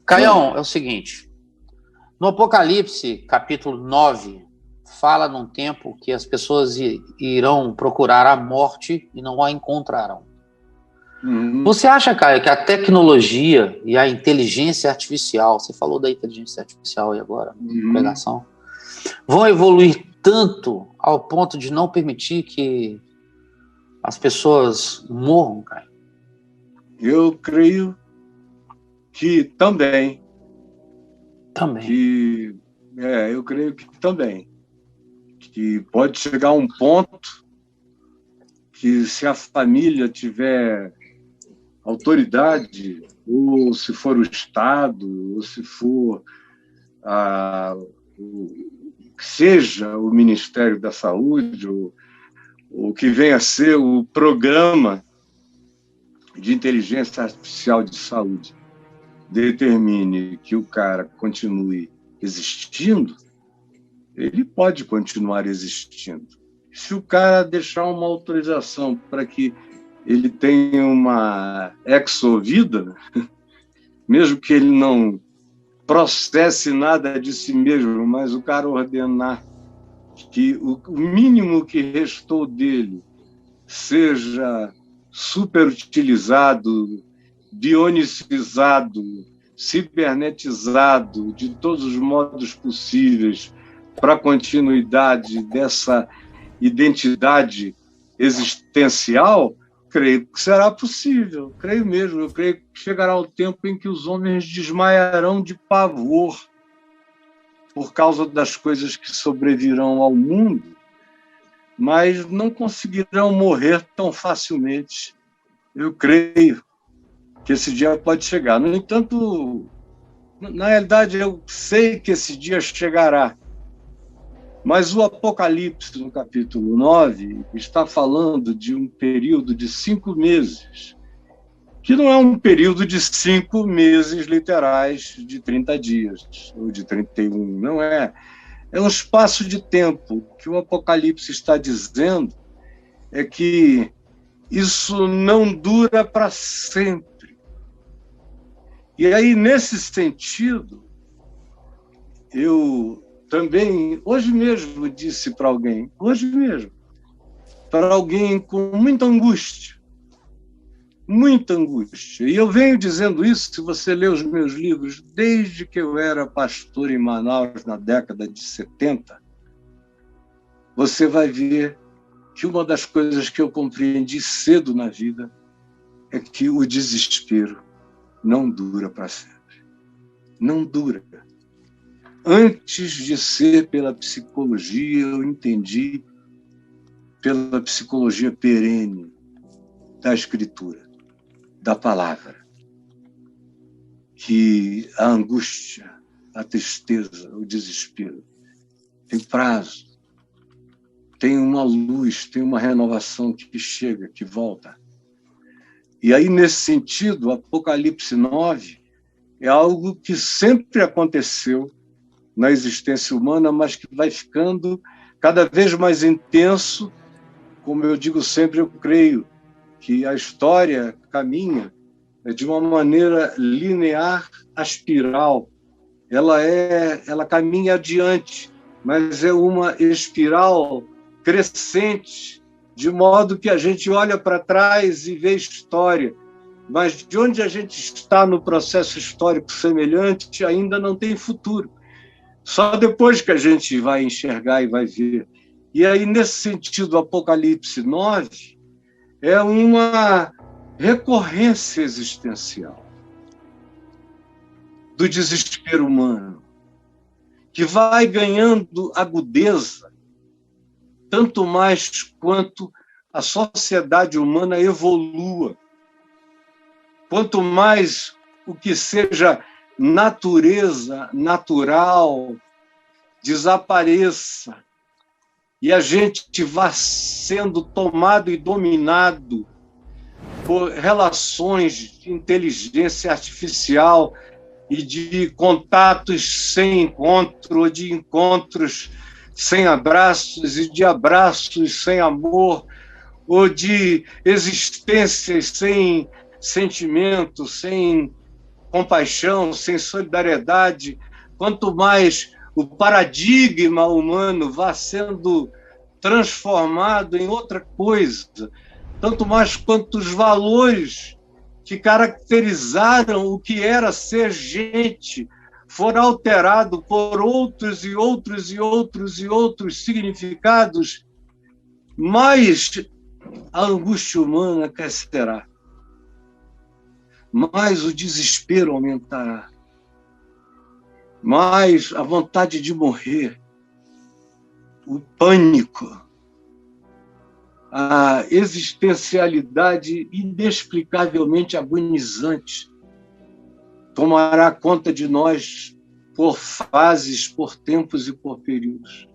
Caião, é o seguinte, no Apocalipse, capítulo 9, fala num tempo que as pessoas irão procurar a morte e não a encontrarão. Você acha, Caio, que a tecnologia e a inteligência artificial, você falou da inteligência artificial aí agora, na pregação, vão evoluir tanto ao ponto de não permitir que as pessoas morram, Caio? Eu creio que também. Eu creio que também. Que pode chegar a um ponto que, se a família tiver autoridade, ou se for o Estado, ou se for que seja o Ministério da Saúde, ou que venha a ser o Programa de Inteligência Artificial de Saúde, determine que o cara continue existindo, ele pode continuar existindo. Se o cara deixar uma autorização para que ele tenha uma exovida, mesmo que ele não processe nada de si mesmo, mas o cara ordenar que o mínimo que restou dele seja superutilizado, bionicizado, cibernetizado, de todos os modos possíveis, para a continuidade dessa identidade existencial, creio que será possível, creio mesmo. Eu creio que chegará o tempo em que os homens desmaiarão de pavor por causa das coisas que sobrevirão ao mundo, mas não conseguirão morrer tão facilmente. Eu creio que esse dia pode chegar. No entanto, na realidade, eu sei que esse dia chegará. Mas o Apocalipse, no capítulo 9, está falando de um período de 5 meses, que não é um período de 5 meses literais de 30 dias, ou de 31, não é. É um espaço de tempo que o Apocalipse está dizendo é que isso não dura para sempre. E aí, nesse sentido, eu também, hoje mesmo, disse para alguém, para alguém com muita angústia, e eu venho dizendo isso, se você ler os meus livros, desde que eu era pastor em Manaus, na década de 70, você vai ver que uma das coisas que eu compreendi cedo na vida é que o desespero não dura para sempre. Não dura. Antes de ser pela psicologia, eu entendi pela psicologia perene da Escritura, da palavra, que a angústia, a tristeza, o desespero tem prazo, tem uma luz, tem uma renovação que chega, que volta. E aí, nesse sentido, o Apocalipse 9 é algo que sempre aconteceu na existência humana, mas que vai ficando cada vez mais intenso. Como eu digo sempre, eu creio que a história caminha de uma maneira linear a espiral. Ela caminha adiante, mas é uma espiral crescente, de modo que a gente olha para trás e vê história, mas de onde a gente está no processo histórico semelhante ainda não tem futuro. Só depois que a gente vai enxergar e vai ver. E aí, nesse sentido, o Apocalipse 9 é uma recorrência existencial do desespero humano, que vai ganhando agudeza, tanto mais quanto a sociedade humana evolua, quanto mais o que seja natureza, natural, desapareça, e a gente vá sendo tomado e dominado por relações de inteligência artificial e de contatos sem encontro, ou de encontros sem abraços, e de abraços sem amor, ou de existências sem sentimento, sem compaixão, sem solidariedade, quanto mais o paradigma humano vá sendo transformado em outra coisa, tanto mais quanto os valores que caracterizaram o que era ser gente for alterado por outros e outros e outros e outros significados, mais a angústia humana crescerá, mais o desespero aumentará, mais a vontade de morrer, o pânico, a existencialidade inexplicavelmente agonizante tomará conta de nós por fases, por tempos e por períodos.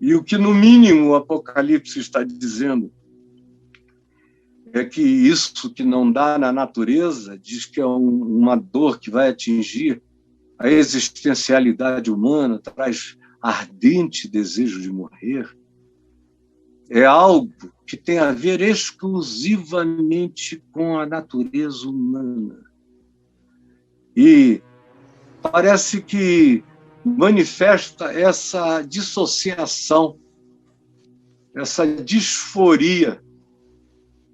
E o que, no mínimo, o Apocalipse está dizendo é que isso que não dá na natureza, diz que é uma dor que vai atingir a existencialidade humana, traz ardente desejo de morrer, é algo que tem a ver exclusivamente com a natureza humana. E parece que manifesta essa dissociação, essa disforia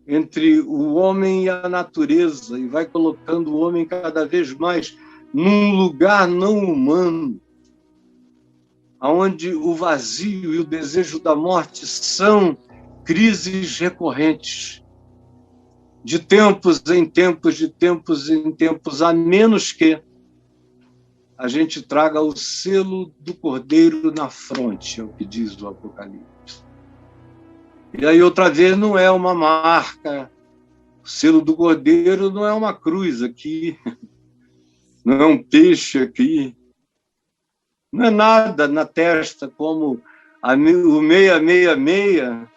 entre o homem e a natureza, e vai colocando o homem cada vez mais num lugar não humano, onde o vazio e o desejo da morte são crises recorrentes, de tempos em tempos, de tempos em tempos, a menos que a gente traga o selo do Cordeiro na fronte, é o que diz o Apocalipse. E aí, outra vez, não é uma marca, o selo do Cordeiro não é uma cruz aqui, não é um peixe aqui, não é nada na testa como o 666,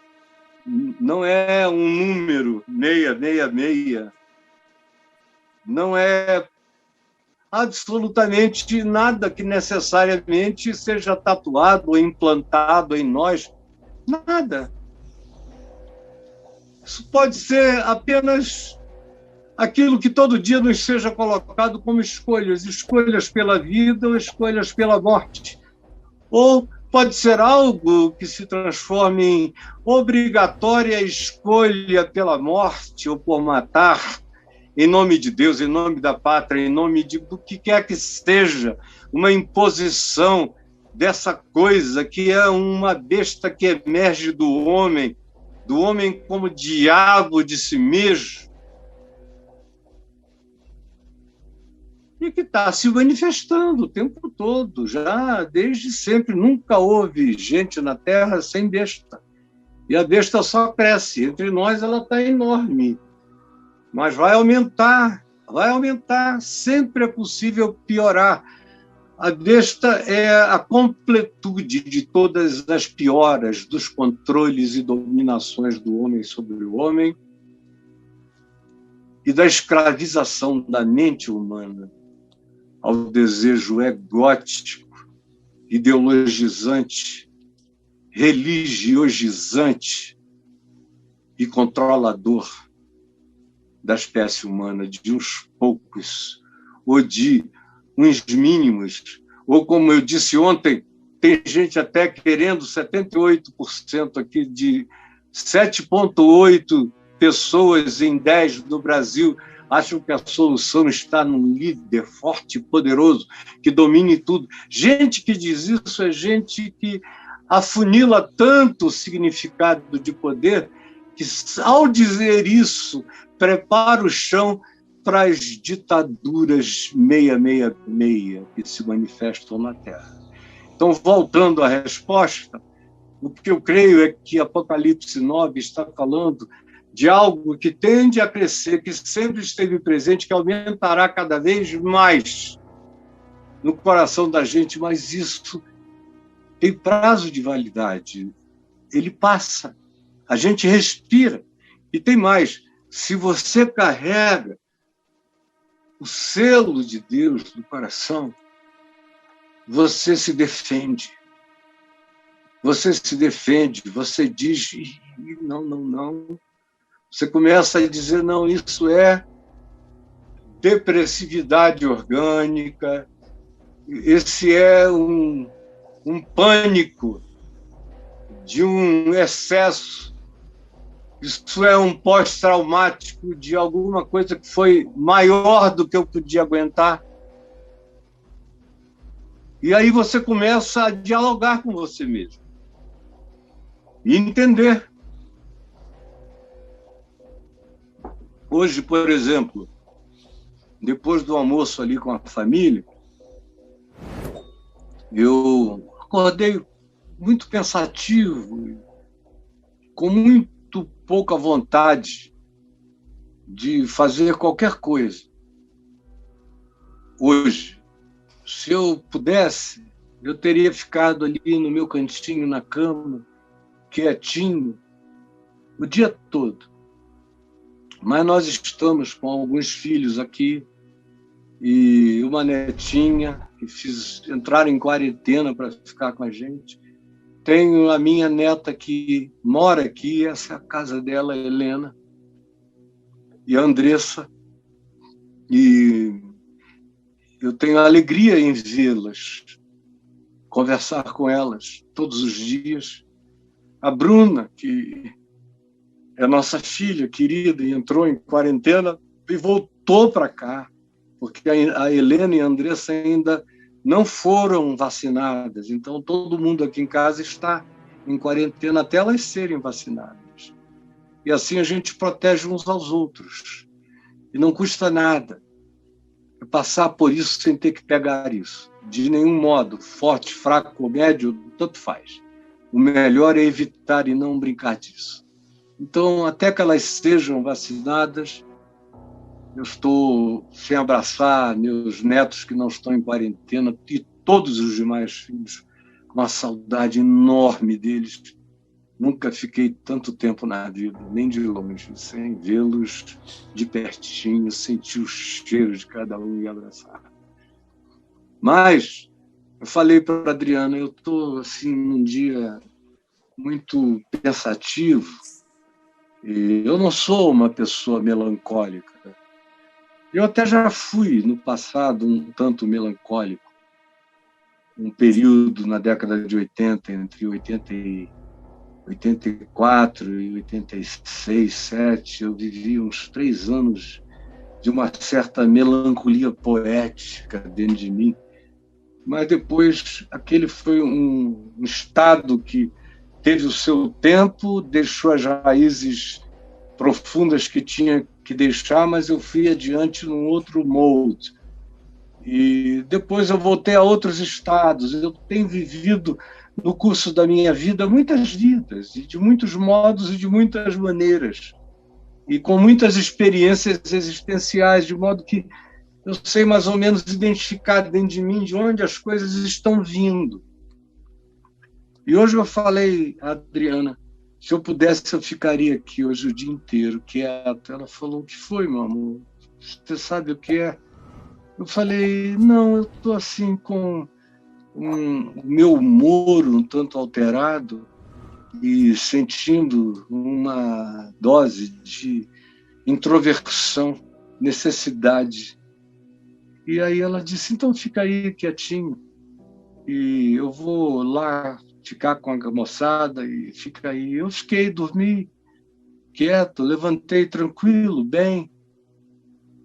não é um número 666, não é absolutamente nada que necessariamente seja tatuado ou implantado em nós, nada. Isso pode ser apenas aquilo que todo dia nos seja colocado como escolhas, escolhas pela vida ou escolhas pela morte. Ou pode ser algo que se transforme em obrigatória escolha pela morte ou por matar, em nome de Deus, em nome da pátria, em nome do que quer que seja, uma imposição dessa coisa que é uma besta que emerge do homem como diabo de si mesmo, e que está se manifestando o tempo todo, já desde sempre. Nunca houve gente na Terra sem besta. E a besta só cresce. Entre nós ela está enorme. Mas vai aumentar, vai aumentar. Sempre é possível piorar. A besta é a completude de todas as pioras dos controles e dominações do homem sobre o homem e da escravização da mente humana ao desejo egótico, ideologizante, religiosizante e controlador da espécie humana, de uns poucos, ou de uns mínimos, ou, como eu disse ontem, tem gente até querendo 78% aqui, de 7,8 pessoas em 10 no Brasil acham que a solução está num líder forte e poderoso que domine tudo. Gente que diz isso é gente que afunila tanto o significado de poder que, ao dizer isso, prepara o chão para as ditaduras 666 que se manifestam na Terra. Então, voltando à resposta, o que eu creio é que Apocalipse 9 está falando de algo que tende a crescer, que sempre esteve presente, que aumentará cada vez mais no coração da gente, mas isso tem prazo de validade. Ele passa, a gente respira. E tem mais, se você carrega o selo de Deus no coração, você se defende. Você se defende, você diz, não. Você começa a dizer, não, isso é depressividade orgânica, esse é um pânico de um excesso. Isso é um pós-traumático de alguma coisa que foi maior do que eu podia aguentar. E aí você começa a dialogar com você mesmo e entender. Hoje, por exemplo, depois do almoço ali com a família, eu acordei muito pensativo, com muito pouca vontade de fazer qualquer coisa. Hoje, se eu pudesse, eu teria ficado ali no meu cantinho, na cama, quietinho, o dia todo. Mas nós estamos com alguns filhos aqui e uma netinha que entraram em quarentena para ficar com a gente. Tenho a minha neta que mora aqui, essa é a casa dela, a Helena, e a Andressa. E eu tenho alegria em vê-las, conversar com elas todos os dias. A Bruna, que é nossa filha querida e entrou em quarentena e voltou para cá, porque a Helena e a Andressa ainda não foram vacinadas. Então, todo mundo aqui em casa está em quarentena até elas serem vacinadas. E assim a gente protege uns aos outros. E não custa nada passar por isso sem ter que pegar isso. De nenhum modo, forte, fraco ou médio, tanto faz. O melhor é evitar e não brincar disso. Então, até que elas sejam vacinadas, eu estou sem abraçar meus netos que não estão em quarentena e todos os demais filhos, com uma saudade enorme deles. Nunca fiquei tanto tempo na vida, nem de longe, sem vê-los de pertinho, sentir o cheiro de cada um e abraçar. Mas eu falei para a Adriana, eu estou assim, num dia muito pensativo, e eu não sou uma pessoa melancólica. Eu até já fui, no passado, um tanto melancólico. Um período na década de 80, entre 84 e 86, 87, eu vivi uns 3 anos de uma certa melancolia poética dentro de mim. Mas depois, aquele foi um estado que teve o seu tempo, deixou as raízes profundas que tinha que deixar, mas eu fui adiante num outro molde. E depois eu voltei a outros estados. Eu tenho vivido, no curso da minha vida, muitas vidas, e de muitos modos e de muitas maneiras, e com muitas experiências existenciais, de modo que eu sei mais ou menos identificar dentro de mim de onde as coisas estão vindo. E hoje eu falei a Adriana, se eu pudesse, eu ficaria aqui hoje o dia inteiro, quieto. Ela falou, o que foi, meu amor? Você sabe o que é? Eu falei, não, eu estou assim com o meu humor um tanto alterado e sentindo uma dose de introversão, necessidade. E aí ela disse, então fica aí quietinho e eu vou lá ficar com a moçada e fica aí. Eu fiquei, dormi quieto, levantei tranquilo, bem.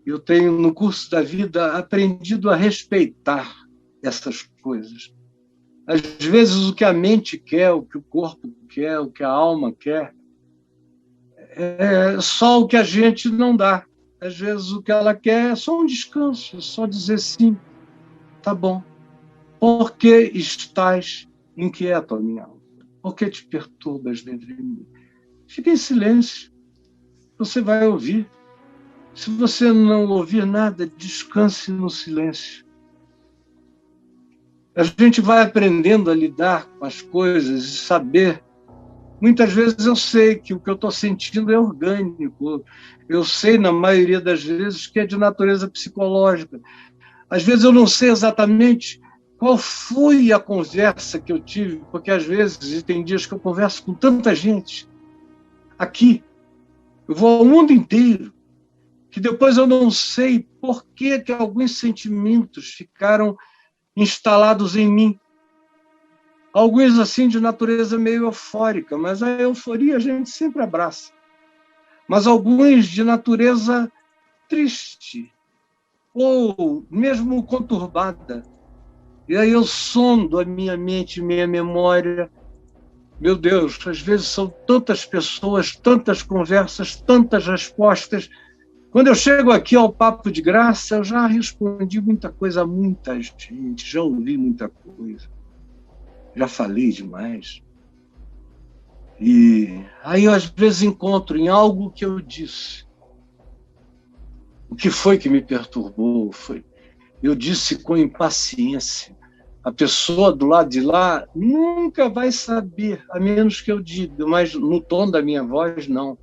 Eu tenho, no curso da vida, aprendido a respeitar essas coisas. Às vezes, o que a mente quer, o que o corpo quer, o que a alma quer, é só o que a gente não dá. Às vezes, o que ela quer é só um descanso, é só dizer sim, tá bom. Por que estás inquieto, minha alma? Por que te perturbas dentro de mim? Fique em silêncio, você vai ouvir. Se você não ouvir nada, descanse no silêncio. A gente vai aprendendo a lidar com as coisas e saber. Muitas vezes eu sei que o que eu estou sentindo é orgânico. Eu sei, na maioria das vezes, que é de natureza psicológica. Às vezes eu não sei exatamente qual foi a conversa que eu tive, porque às vezes, e tem dias que eu converso com tanta gente, aqui, eu vou ao mundo inteiro, que depois eu não sei por que alguns sentimentos ficaram instalados em mim. Alguns, assim, de natureza meio eufórica, mas a euforia a gente sempre abraça. Mas alguns de natureza triste, ou mesmo conturbada. E aí eu sondo a minha mente, minha memória. Meu Deus, às vezes são tantas pessoas, tantas conversas, tantas respostas. Quando eu chego aqui ao Papo de Graça, eu já respondi muita coisa a muita gente, já ouvi muita coisa, já falei demais. E aí eu às vezes encontro em algo que eu disse. O que foi que me perturbou? Eu disse com impaciência. A pessoa do lado de lá nunca vai saber, a menos que eu diga, mas no tom da minha voz, não.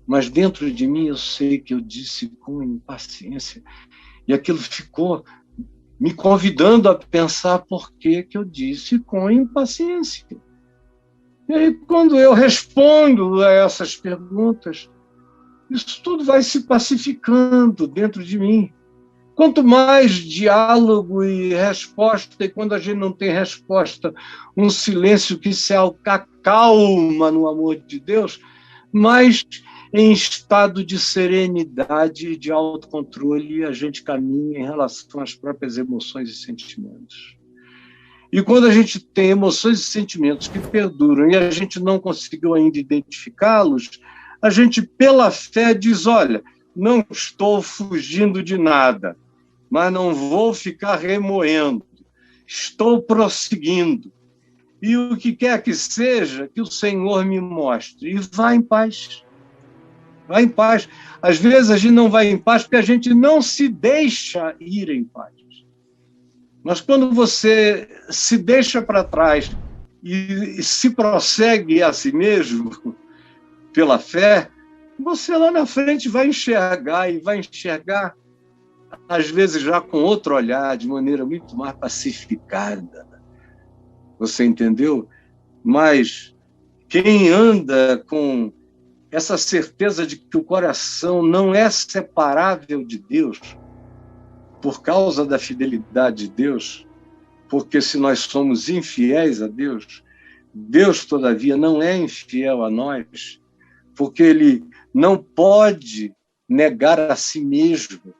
Mas dentro de mim eu sei que eu disse com impaciência. E aquilo ficou me convidando a pensar por que eu disse com impaciência. E aí, quando eu respondo a essas perguntas, isso tudo vai se pacificando dentro de mim. Quanto mais diálogo e resposta, e quando a gente não tem resposta, um silêncio que se acalma no amor de Deus, mais em estado de serenidade e de autocontrole a gente caminha em relação às próprias emoções e sentimentos. E quando a gente tem emoções e sentimentos que perduram e a gente não conseguiu ainda identificá-los, a gente, pela fé, diz, olha, não estou fugindo de nada, mas não vou ficar remoendo, estou prosseguindo. E o que quer que seja, que o Senhor me mostre. E vá em paz. Vá em paz. Às vezes a gente não vai em paz porque a gente não se deixa ir em paz. Mas quando você se deixa para trás e se prossegue a si mesmo, pela fé, você lá na frente vai enxergar, e vai enxergar, às vezes já com outro olhar, de maneira muito mais pacificada. Você entendeu? Mas quem anda com essa certeza de que o coração não é separável de Deus, por causa da fidelidade de Deus, porque se nós somos infiéis a Deus, Deus, todavia, não é infiel a nós, porque Ele não pode negar a si mesmo.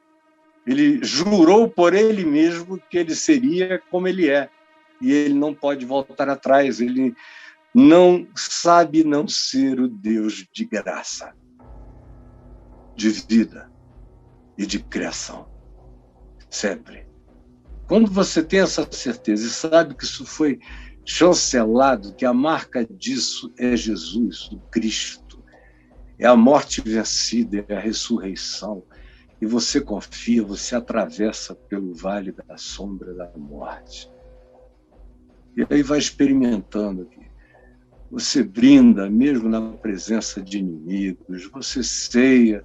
Ele jurou por Ele mesmo que Ele seria como Ele é, e Ele não pode voltar atrás. Ele não sabe não ser o Deus de graça, de vida e de criação. Sempre. Quando você tem essa certeza e sabe que isso foi chancelado, que a marca disso é Jesus, o Cristo, é a morte vencida, é a ressurreição, e você confia, você atravessa pelo vale da sombra da morte. E aí vai experimentando aqui. Você brinda, mesmo na presença de inimigos, você ceia,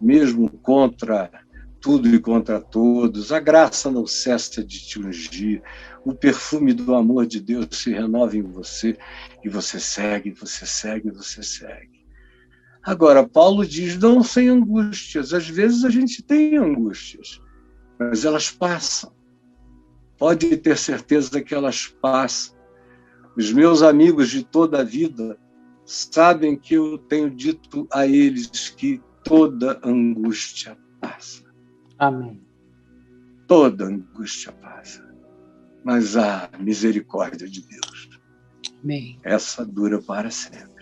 mesmo contra tudo e contra todos, a graça não cessa de te ungir, o perfume do amor de Deus se renova em você, e você segue, você segue, você segue. Agora, Paulo diz, não sem angústias. Às vezes a gente tem angústias, mas elas passam. Pode ter certeza que elas passam. Os meus amigos de toda a vida sabem que eu tenho dito a eles que toda angústia passa. Amém. Toda angústia passa. Mas a misericórdia de Deus, Amém. essa dura para sempre.